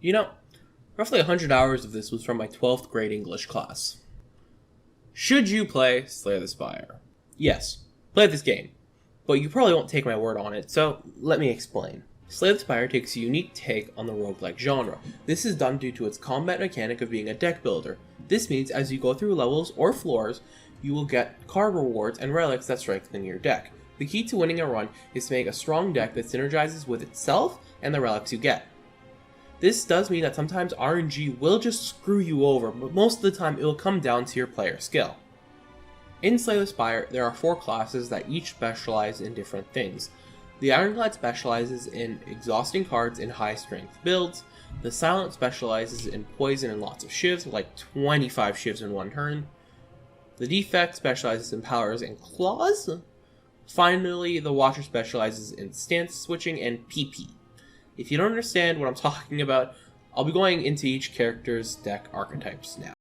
You know, roughly 100 hours of this was from my 12th grade English class. Should you play Slay the Spire? Yes, play this game. But you probably won't take my word on it, so let me explain. Slay the Spire takes a unique take on the roguelike genre. This is done due to its combat mechanic of being a deck builder. This means as you go through levels or floors, you will get card rewards and relics that strengthen your deck. The key to winning a run is to make a strong deck that synergizes with itself and the relics you get. This does mean that sometimes RNG will just screw you over, but most of the time it will come down to your player skill. In Slay the Spire, there are 4 classes that each specialize in different things. The Ironclad specializes in exhausting cards in high strength builds. The Silent specializes in poison and lots of shivs, like 25 shivs in one turn. The Defect specializes in powers and claws. Finally, the Watcher specializes in stance switching and PP. If you don't understand what I'm talking about, I'll be going into each character's deck archetypes now.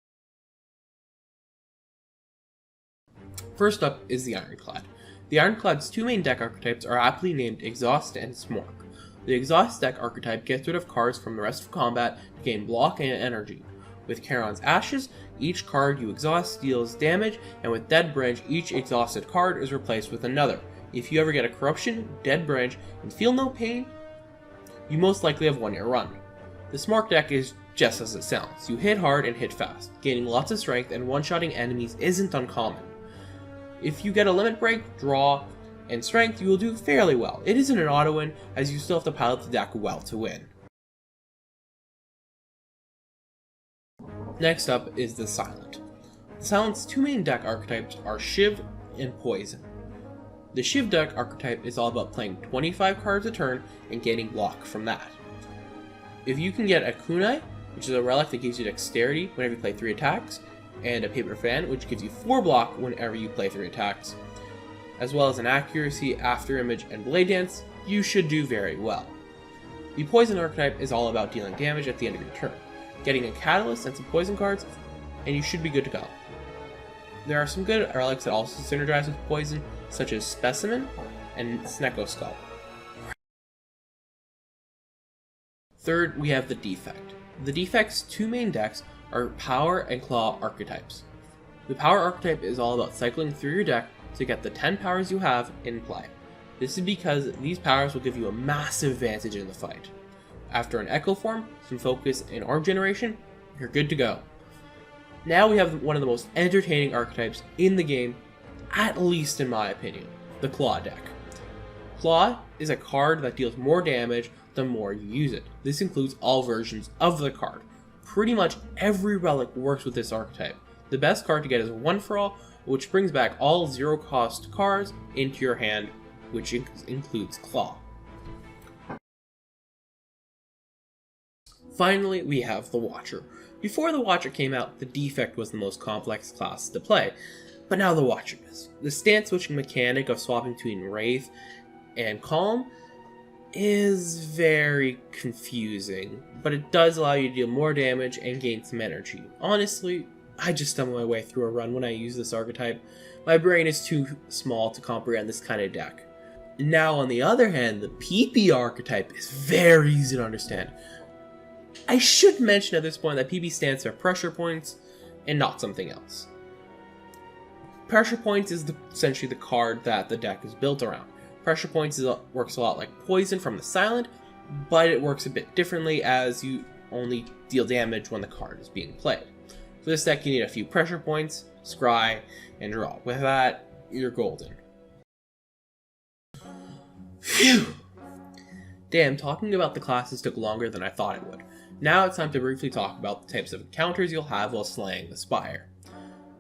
First up is the Ironclad. The Ironclad's 2 main deck archetypes are aptly named Exhaust and Smork. The Exhaust deck archetype gets rid of cards from the rest of combat to gain block and energy. With Charon's Ashes, each card you exhaust deals damage, and with Dead Branch, each exhausted card is replaced with another. If you ever get a Corruption, Dead Branch, and feel no pain, you most likely have won your run. The Smork deck is just as it sounds. You hit hard and hit fast. Gaining lots of strength and one-shotting enemies isn't uncommon. If you get a limit break, draw, and strength, you will do fairly well. It isn't an auto-win, as you still have to pilot the deck well to win. Next up is the Silent. The Silent's 2 main deck archetypes are Shiv and Poison. The Shiv deck archetype is all about playing 25 cards a turn and gaining block from that. If you can get a Kunai, which is a relic that gives you dexterity whenever you play 3 attacks, and a Paper Fan, which gives you 4 block whenever you play 3 attacks, as well as an Accuracy, After Image, and Blade Dance, you should do very well. The Poison archetype is all about dealing damage at the end of your turn, getting a Catalyst and some Poison cards, and you should be good to go. There are some good relics that also synergize with Poison, such as Specimen and Snecko Skull. Third, we have the Defect. The Defect's 2 main decks are Power and Claw archetypes. The Power archetype is all about cycling through your deck to get the 10 powers you have in play. This is because these powers will give you a massive advantage in the fight. After an Echo Form, some focus, and Orb Generation, you're good to go. Now we have one of the most entertaining archetypes in the game, at least in my opinion, the Claw deck. Claw is a card that deals more damage the more you use it. This includes all versions of the card. Pretty much every relic works with this archetype. The best card to get is One for All, which brings back all 0-cost cards into your hand, which includes Claw. Finally, we have the Watcher. Before the Watcher came out, the Defect was the most complex class to play, but now the Watcher is. The stance switching mechanic of swapping between Wraith and Calm is very confusing, but it does allow you to deal more damage and gain some energy. Honestly, I just stumble my way through a run when I use this archetype. My brain is too small to comprehend this kind of deck. Now, on the other hand, the PP archetype is very easy to understand. I should mention at this point that PP stands for Pressure Points and not something else. Pressure Points is essentially the card that the deck is built around. Pressure Points works a lot like Poison from the Silent, but it works a bit differently as you only deal damage when the card is being played. For this deck, you need a few Pressure Points, Scry, and draw. With that, you're golden. Phew! Damn, talking about the classes took longer than I thought it would. Now it's time to briefly talk about the types of encounters you'll have while slaying the Spire.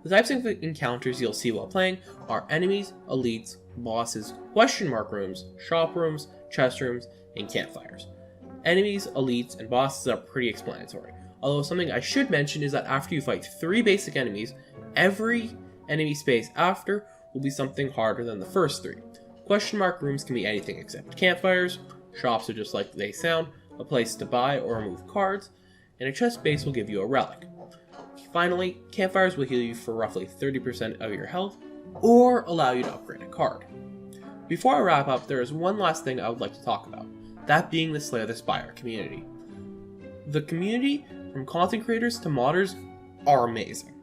The types of encounters you'll see while playing are enemies, elites, bosses, question mark rooms, shop rooms, chest rooms, and campfires. Enemies, elites, and bosses are pretty explanatory. Although something I should mention is that after you fight 3 basic enemies, every enemy space after will be something harder than the first 3. Question mark rooms can be anything except campfires, shops are just like they sound, a place to buy or remove cards, and a chest base will give you a relic. Finally, campfires will heal you for roughly 30% of your health, or allow you to upgrade a card. Before I wrap up, there is one last thing I would like to talk about, that being the Slay the Spire community. The community, from content creators to modders, are amazing.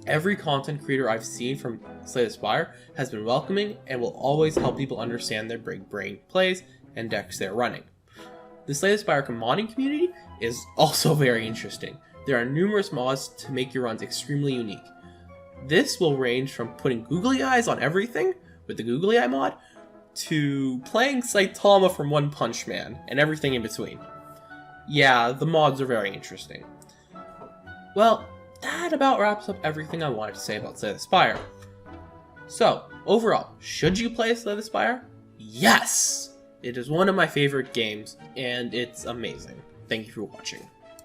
Every content creator I've seen from Slay the Spire has been welcoming and will always help people understand their big brain plays and decks they're running. The Slay the Spire modding community is also very interesting. There are numerous mods to make your runs extremely unique. This will range from putting googly eyes on everything with the googly eye mod to playing Saitama from One Punch Man and everything in between. Yeah, the mods are very interesting. Well, that about wraps up everything I wanted to say about Slay the Spire. So, overall, should you play Slay the Spire? Yes! It is one of my favorite games, and it's amazing. Thank you for watching.